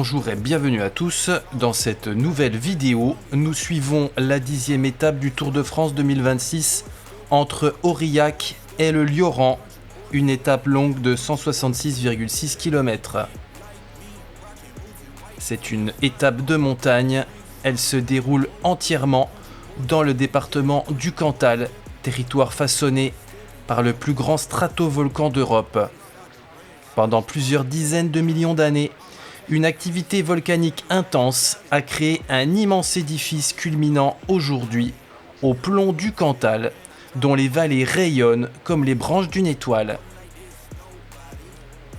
Bonjour et bienvenue à tous. Dans cette nouvelle vidéo, nous suivons la 10e étape du Tour de France 2026 entre Aurillac et le Lioran, une étape longue de 166,6 km. C'est une étape de montagne, elle se déroule entièrement dans le département du Cantal, territoire façonné par le plus grand stratovolcan d'Europe. Pendant plusieurs dizaines de millions d'années, une activité volcanique intense a créé un immense édifice culminant aujourd'hui au plomb du Cantal, dont les vallées rayonnent comme les branches d'une étoile.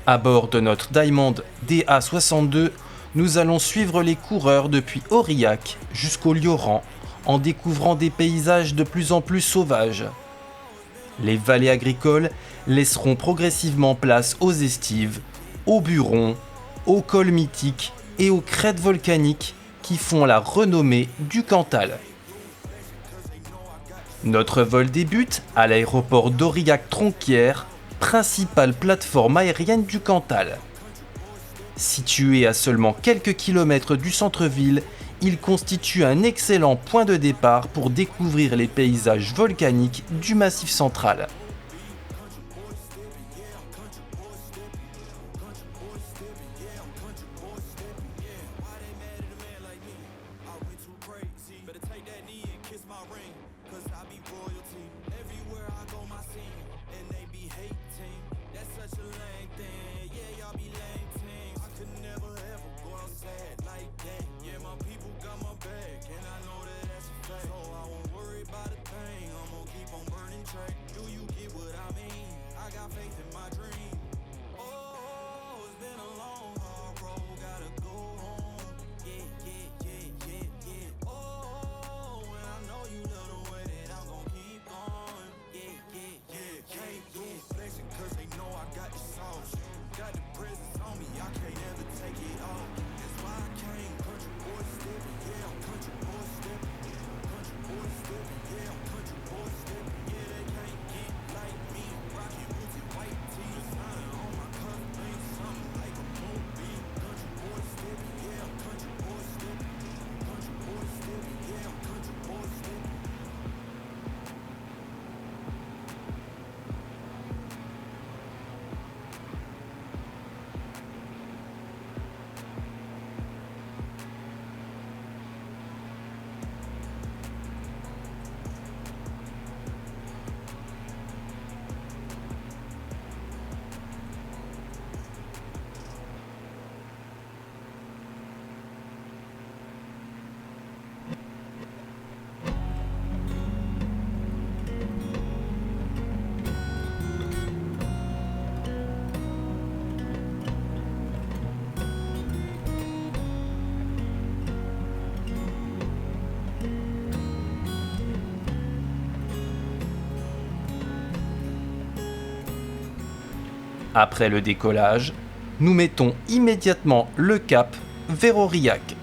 À bord de notre Diamond DA62, nous allons suivre les coureurs depuis Aurillac jusqu'au Lioran en découvrant des paysages de plus en plus sauvages. Les vallées agricoles laisseront progressivement place aux estives, aux burons, aux cols mythiques et aux crêtes volcaniques qui font la renommée du Cantal. Notre vol débute à l'aéroport d'Aurillac-Tronquière, principale plateforme aérienne du Cantal. Situé à seulement quelques kilomètres du centre-ville, il constitue un excellent point de départ pour découvrir les paysages volcaniques du Massif central. Après le décollage, nous mettons immédiatement le cap vers Aurillac.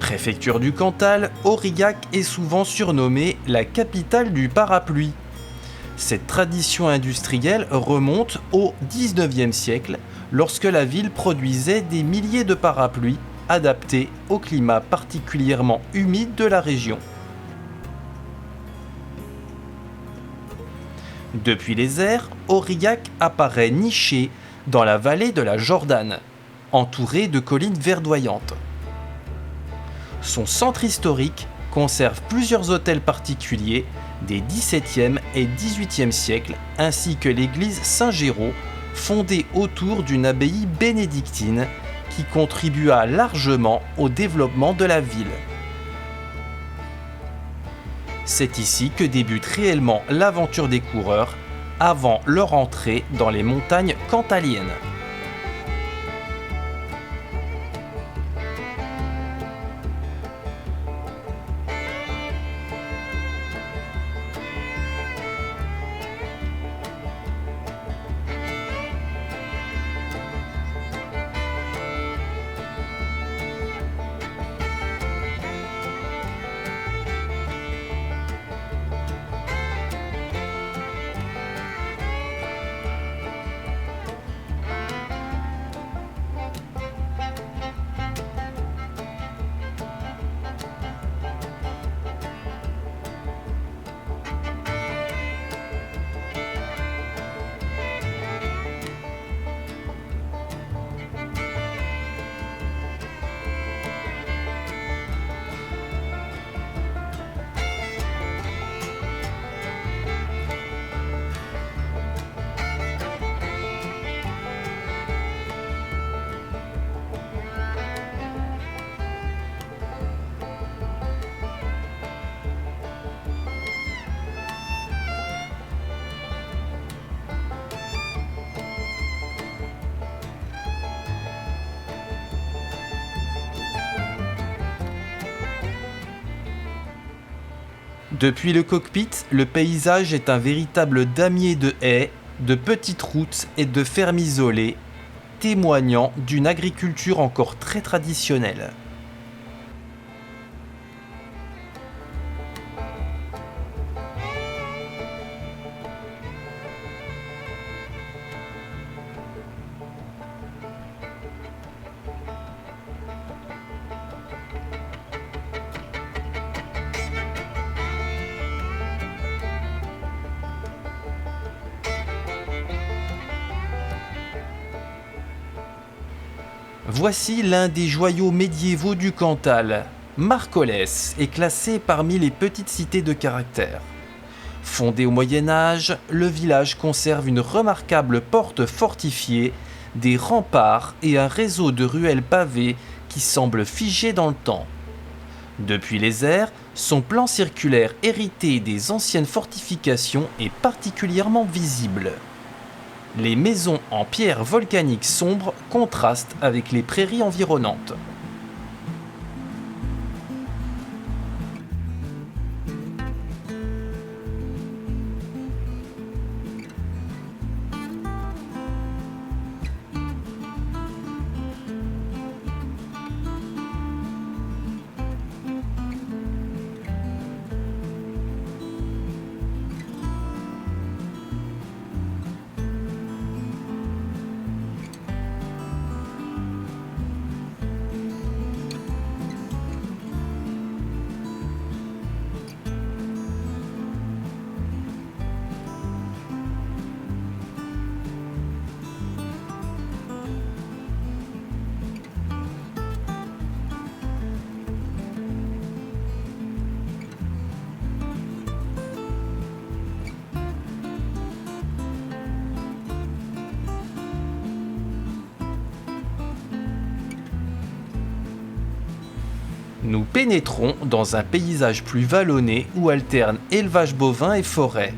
Préfecture du Cantal, Aurillac est souvent surnommée la capitale du parapluie. Cette tradition industrielle remonte au XIXe siècle, lorsque la ville produisait des milliers de parapluies adaptés au climat particulièrement humide de la région. Depuis les airs, Aurillac apparaît niché dans la vallée de la Jordanne, entouré de collines verdoyantes. Son centre historique conserve plusieurs hôtels particuliers des XVIIe et XVIIIe siècles, ainsi que l'église Saint-Géraud, fondée autour d'une abbaye bénédictine qui contribua largement au développement de la ville. C'est ici que débute réellement l'aventure des coureurs avant leur entrée dans les montagnes cantaliennes. Depuis le cockpit, le paysage est un véritable damier de haies, de petites routes et de fermes isolées, témoignant d'une agriculture encore très traditionnelle. Voici l'un des joyaux médiévaux du Cantal. Marcollès est classé parmi les petites cités de caractère. Fondé au Moyen Âge, le village conserve une remarquable porte fortifiée, des remparts et un réseau de ruelles pavées qui semblent figées dans le temps. Depuis les airs, son plan circulaire hérité des anciennes fortifications est particulièrement visible. Les maisons en pierre volcanique sombre contrastent avec les prairies environnantes. Nous pénétrons dans un paysage plus vallonné où alternent élevage bovin et forêt.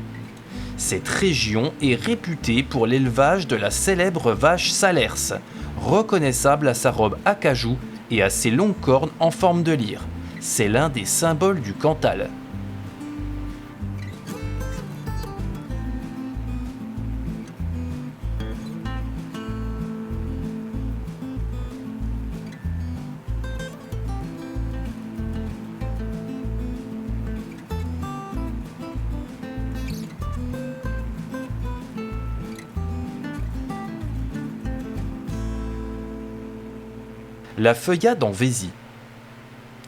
Cette région est réputée pour l'élevage de la célèbre vache Salers, reconnaissable à sa robe acajou et à ses longues cornes en forme de lyre. C'est l'un des symboles du Cantal. La feuillade en Vésie.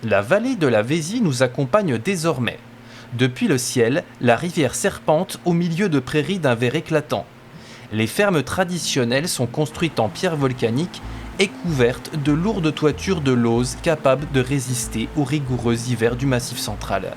La vallée de la Vésie nous accompagne désormais. Depuis le ciel, la rivière serpente au milieu de prairies d'un vert éclatant. Les fermes traditionnelles sont construites en pierre volcanique et couvertes de lourdes toitures de lauze capables de résister aux rigoureux hivers du Massif central.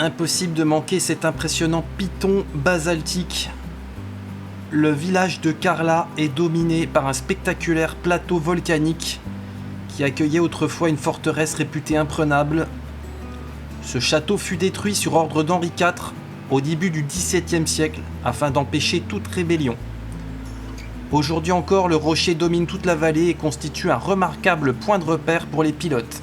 Impossible de manquer cet impressionnant piton basaltique. Le village de Karla est dominé par un spectaculaire plateau volcanique qui accueillait autrefois une forteresse réputée imprenable. Ce château fut détruit sur ordre d'Henri IV au début du XVIIe siècle afin d'empêcher toute rébellion. Aujourd'hui encore, le rocher domine toute la vallée et constitue un remarquable point de repère pour les pilotes.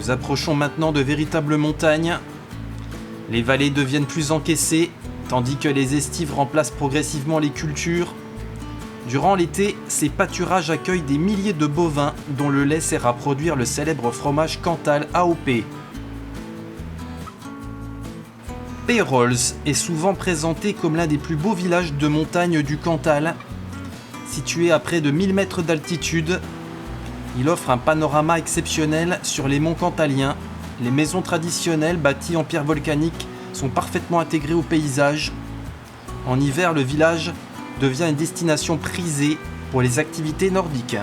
Nous approchons maintenant de véritables montagnes. Les vallées deviennent plus encaissées, tandis que les estives remplacent progressivement les cultures. Durant l'été, ces pâturages accueillent des milliers de bovins dont le lait sert à produire le célèbre fromage Cantal AOP. Peyrols est souvent présenté comme l'un des plus beaux villages de montagne du Cantal. Situé à près de 1000 mètres d'altitude, il offre un panorama exceptionnel sur les monts cantaliens. Les maisons traditionnelles bâties en pierre volcanique sont parfaitement intégrées au paysage. En hiver, le village devient une destination prisée pour les activités nordiques.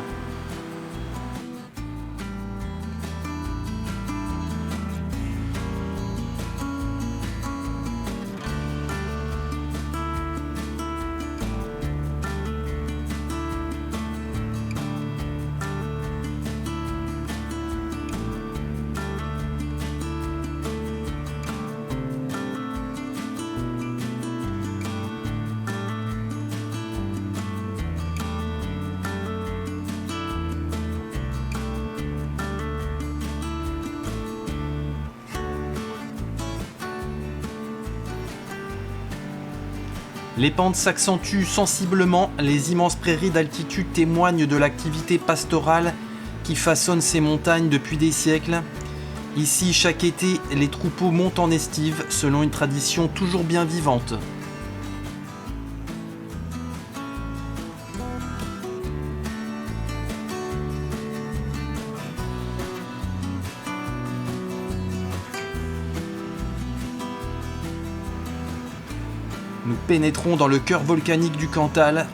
Les pentes s'accentuent sensiblement, les immenses prairies d'altitude témoignent de l'activité pastorale qui façonne ces montagnes depuis des siècles. Ici, chaque été, les troupeaux montent en estive selon une tradition toujours bien vivante. Nous pénétrons dans le cœur volcanique du Cantal.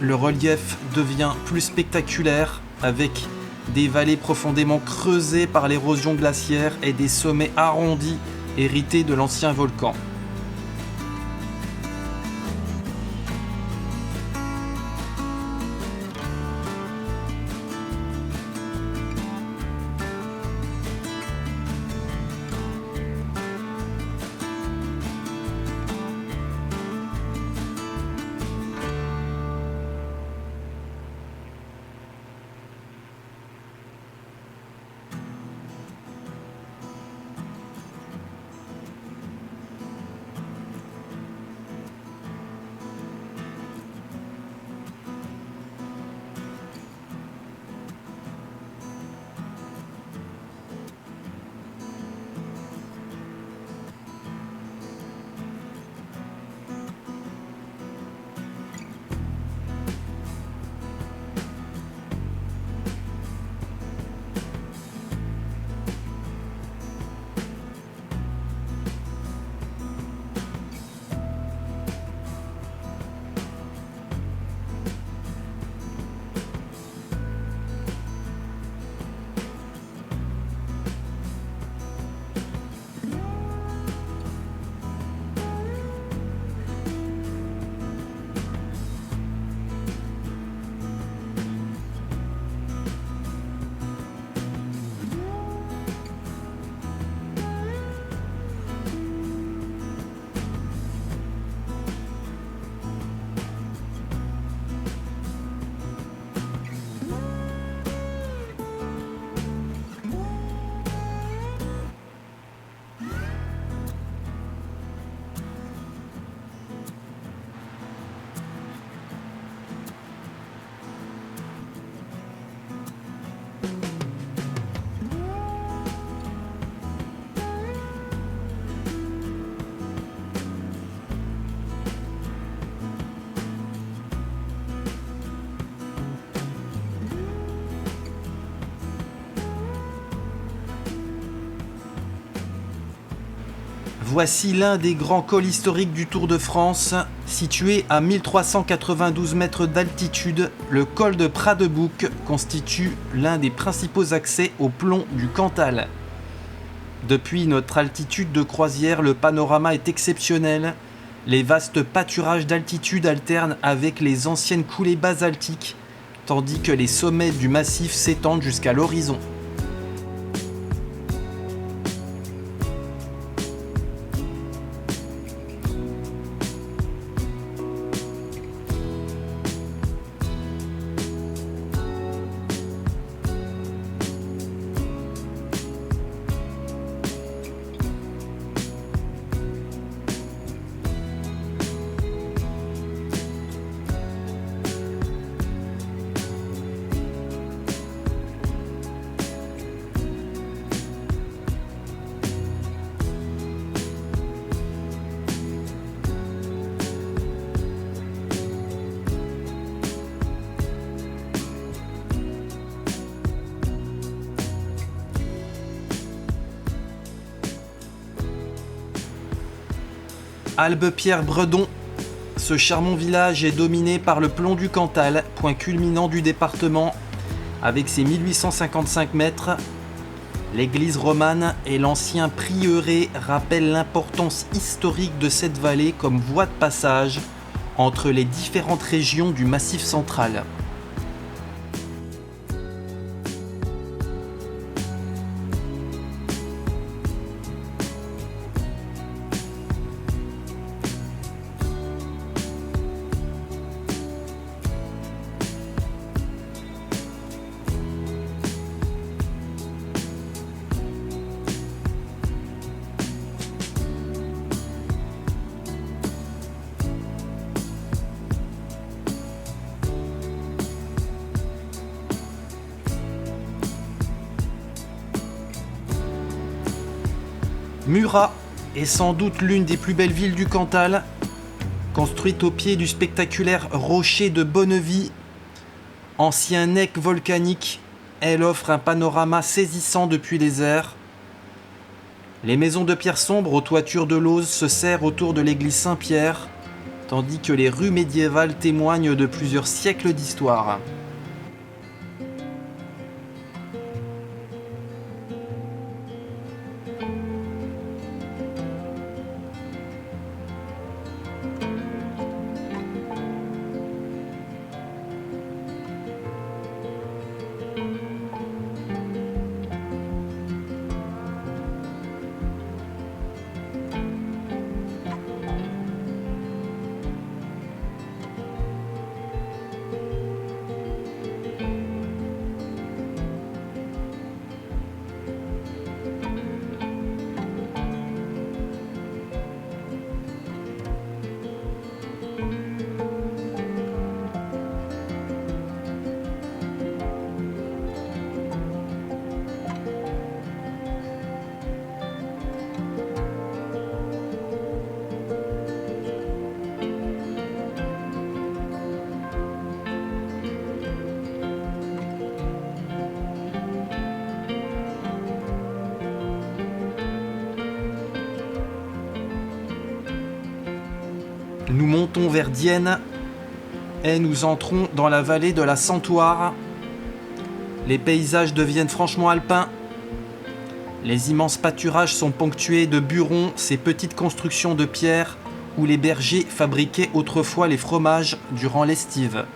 Le relief devient plus spectaculaire avec des vallées profondément creusées par l'érosion glaciaire et des sommets arrondis hérités de l'ancien volcan. Voici l'un des grands cols historiques du Tour de France. Situé à 1392 mètres d'altitude, le col de Pradebouc constitue l'un des principaux accès au plomb du Cantal. Depuis notre altitude de croisière, le panorama est exceptionnel. Les vastes pâturages d'altitude alternent avec les anciennes coulées basaltiques, tandis que les sommets du massif s'étendent jusqu'à l'horizon. Albepierre-Bredon. Ce charmant village est dominé par le plomb du Cantal, point culminant du département, avec ses 1855 mètres. L'église romane et l'ancien prieuré rappellent l'importance historique de cette vallée comme voie de passage entre les différentes régions du Massif central. Murat est sans doute l'une des plus belles villes du Cantal. Construite au pied du spectaculaire rocher de Bonnevie, ancien nec volcanique, elle offre un panorama saisissant depuis les airs. Les maisons de pierre sombre aux toitures de lauze se serrent autour de l'église Saint-Pierre, tandis que les rues médiévales témoignent de plusieurs siècles d'histoire. Nous montons vers Dienne et nous entrons dans la vallée de la Santoire. Les paysages deviennent franchement alpins. Les immenses pâturages sont ponctués de burons, ces petites constructions de pierre où les bergers fabriquaient autrefois les fromages durant l'estive.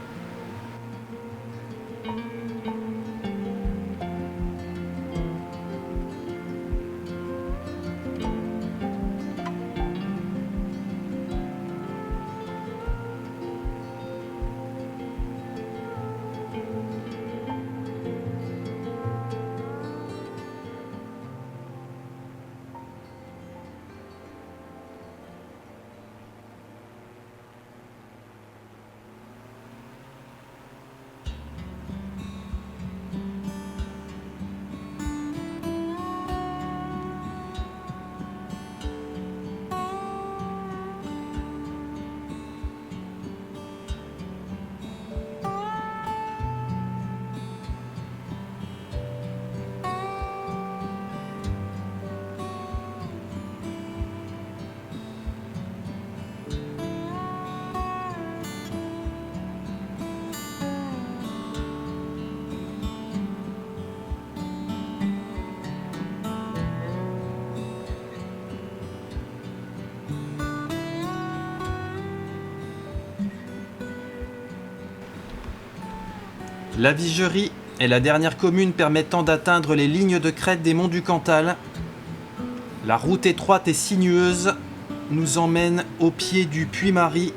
La Vigerie est la dernière commune permettant d'atteindre les lignes de crête des monts du Cantal. La route étroite et sinueuse nous emmène au pied du Puy-Marie.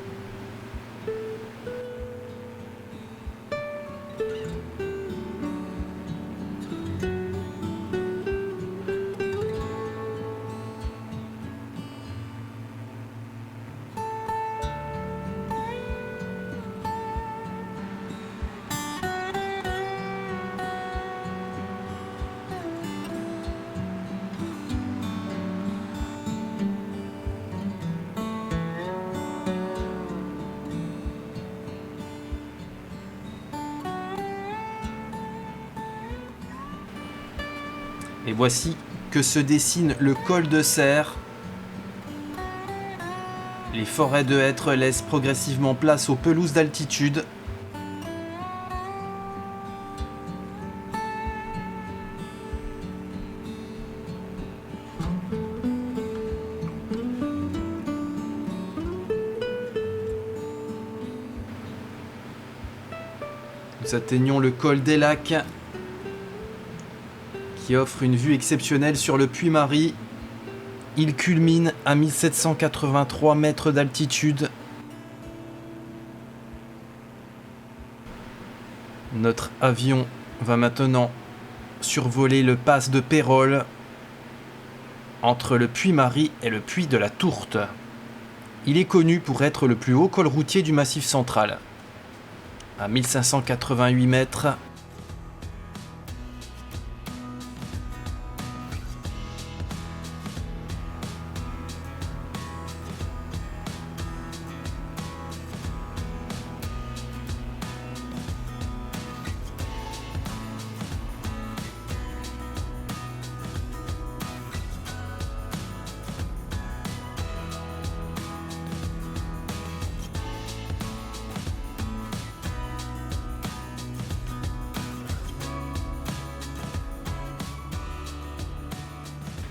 Et voici que se dessine le col de Serre. Les forêts de hêtres laissent progressivement place aux pelouses d'altitude. Nous atteignons le col des Lacs, qui offre une vue exceptionnelle sur le Puy-Mary. Il culmine à 1783 mètres d'altitude. Notre avion va maintenant survoler le pass de Pérols, entre le Puy-Mary et le Puy de la Tourte. Il est connu pour être le plus haut col routier du Massif central. À 1588 mètres,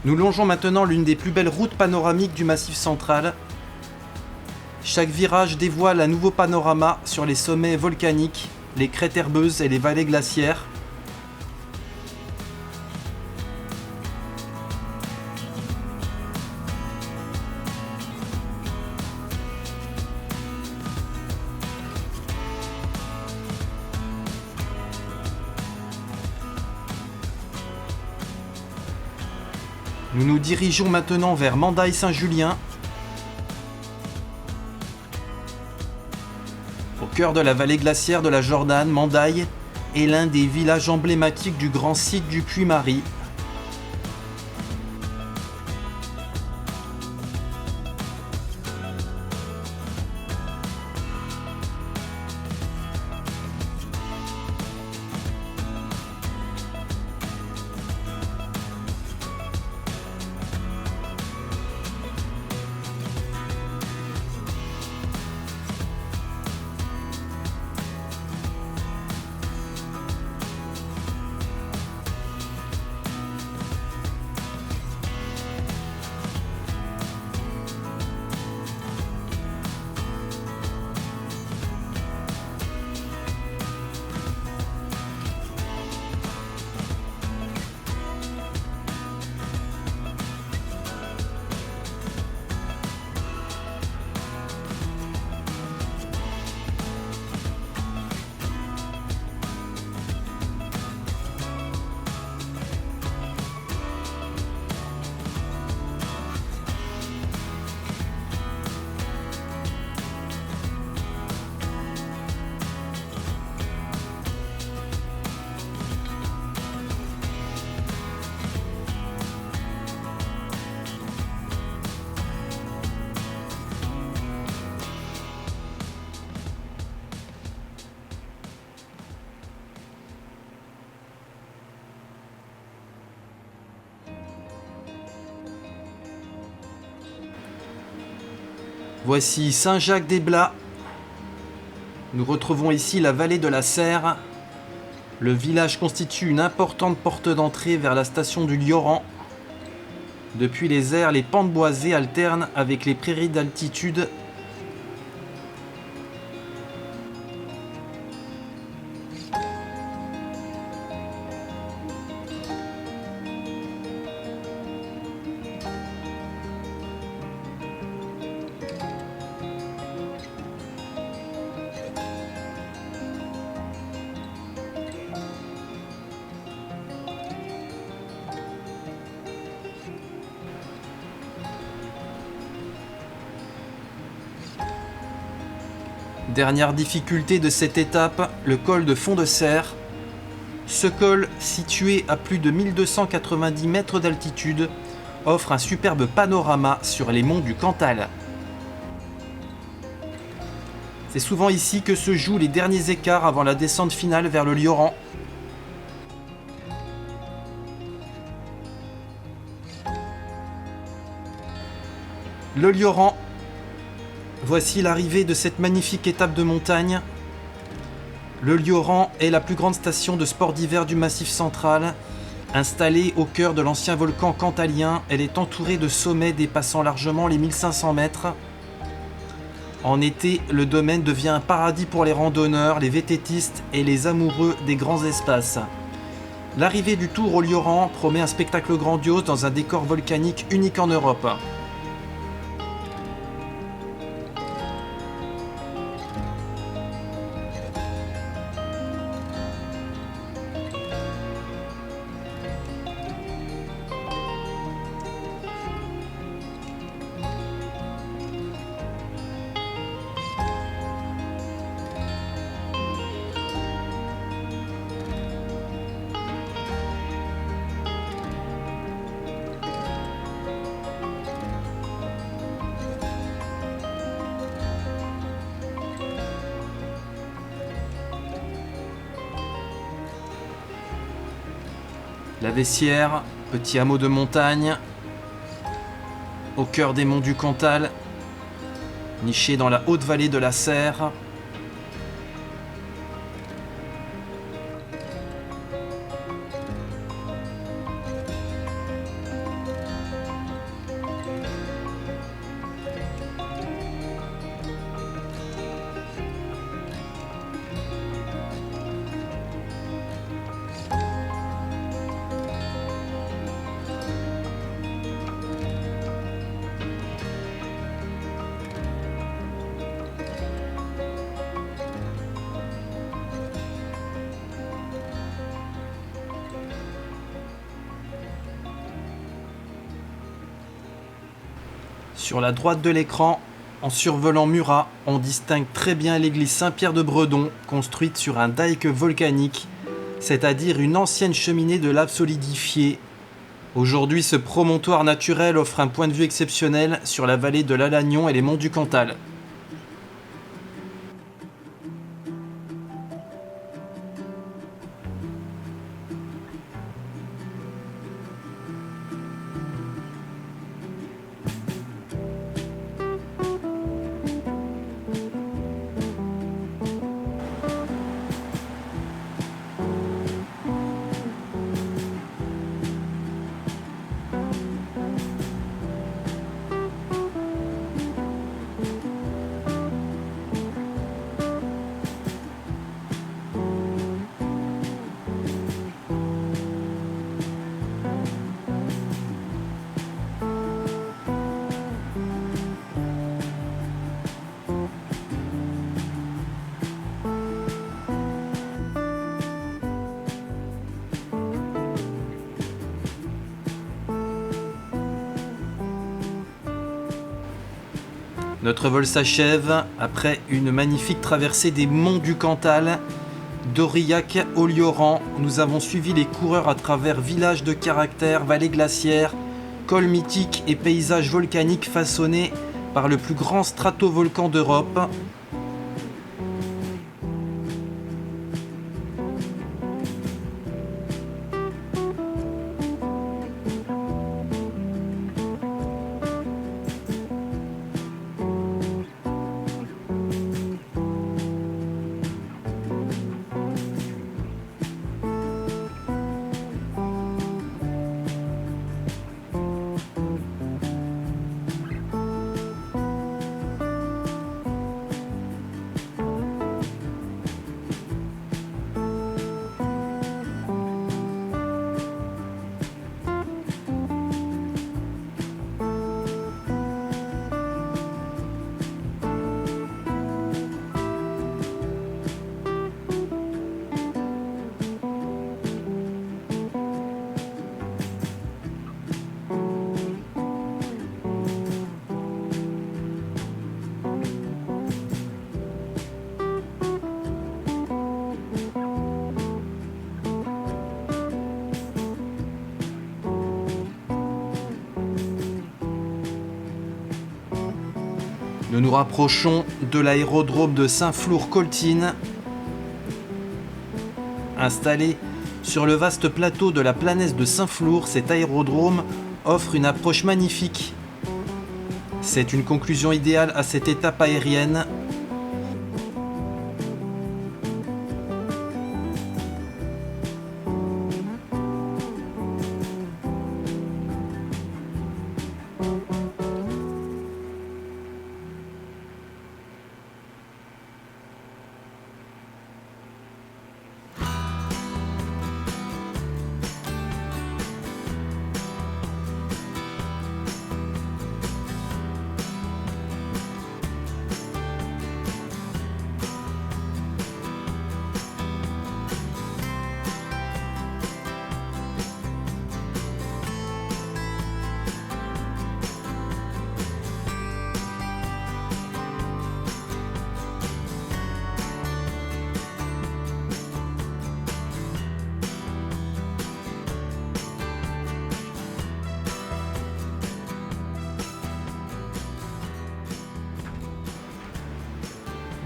nous longeons maintenant l'une des plus belles routes panoramiques du Massif central. Chaque virage dévoile un nouveau panorama sur les sommets volcaniques, les crêtes herbeuses et les vallées glaciaires. Nous nous dirigeons maintenant vers Mandaille-Saint-Julien. Au cœur de la vallée glaciaire de la Jordanne, Mandaille est l'un des villages emblématiques du grand site du Puy-Mary. Voici Saint-Jacques-des-Blas. Nous retrouvons ici la vallée de la Serre. Le village constitue une importante porte d'entrée vers la station du Lioran. Depuis les airs, les pentes boisées alternent avec les prairies d'altitude. Dernière difficulté de cette étape, le col de Fond de Serre. Ce col, situé à plus de 1290 mètres d'altitude, offre un superbe panorama sur les monts du Cantal. C'est souvent ici que se jouent les derniers écarts avant la descente finale vers le Lioran. Le Lioran, Voici l'arrivée de cette magnifique étape de montagne. Le Lioran est la plus grande station de sport d'hiver du Massif central. Installée au cœur de l'ancien volcan cantalien, elle est entourée de sommets dépassant largement les 1500 mètres. En été, le domaine devient un paradis pour les randonneurs, les vététistes et les amoureux des grands espaces. L'arrivée du Tour au Lioran promet un spectacle grandiose dans un décor volcanique unique en Europe. La Vessière, petit hameau de montagne, au cœur des monts du Cantal, niché dans la haute vallée de la Serre. Sur la droite de l'écran, en survolant Murat, on distingue très bien l'église Saint-Pierre de Bredon, construite sur un dike volcanique, c'est-à-dire une ancienne cheminée de lave solidifiée. Aujourd'hui, ce promontoire naturel offre un point de vue exceptionnel sur la vallée de l'Alagnon et les monts du Cantal. Notre vol s'achève après une magnifique traversée des monts du Cantal. D'Aurillac au Lioran, nous avons suivi les coureurs à travers villages de caractère, vallées glaciaires, cols mythiques et paysages volcaniques façonnés par le plus grand stratovolcan d'Europe. Nous nous rapprochons de l'aérodrome de Saint-Flour-Coltine. Installé sur le vaste plateau de la planète de Saint-Flour, cet aérodrome offre une approche magnifique. C'est une conclusion idéale à cette étape aérienne.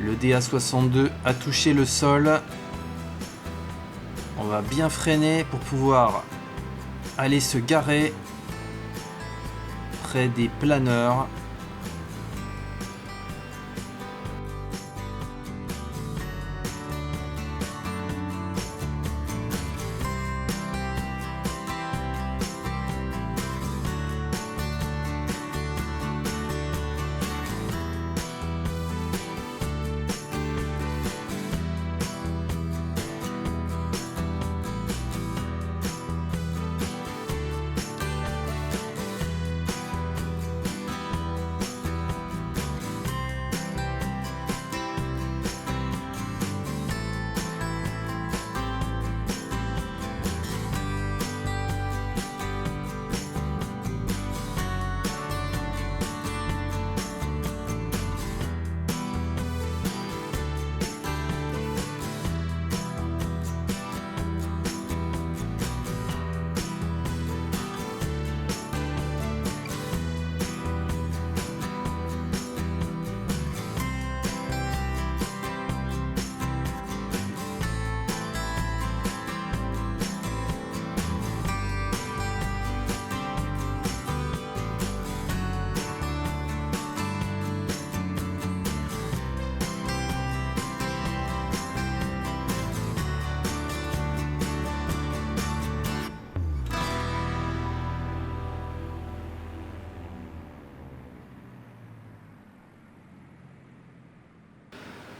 Le DA62 a touché le sol. On va bien freiner pour pouvoir aller se garer près des planeurs.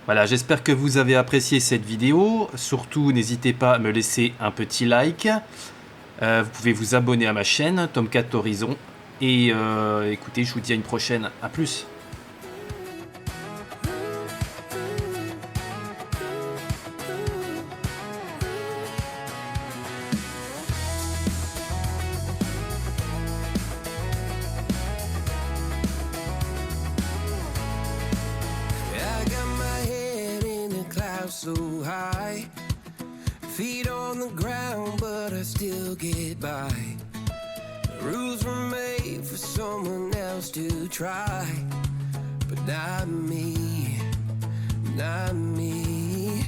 Voilà, j'espère que vous avez apprécié cette vidéo. Surtout, n'hésitez pas à me laisser un petit like. Vous pouvez vous abonner à ma chaîne, Tomcat Horizon. Et écoutez, je vous dis à une prochaine. À plus. So high, feet on the ground, but I still get by. The rules were made for someone else to try, but not me, not me.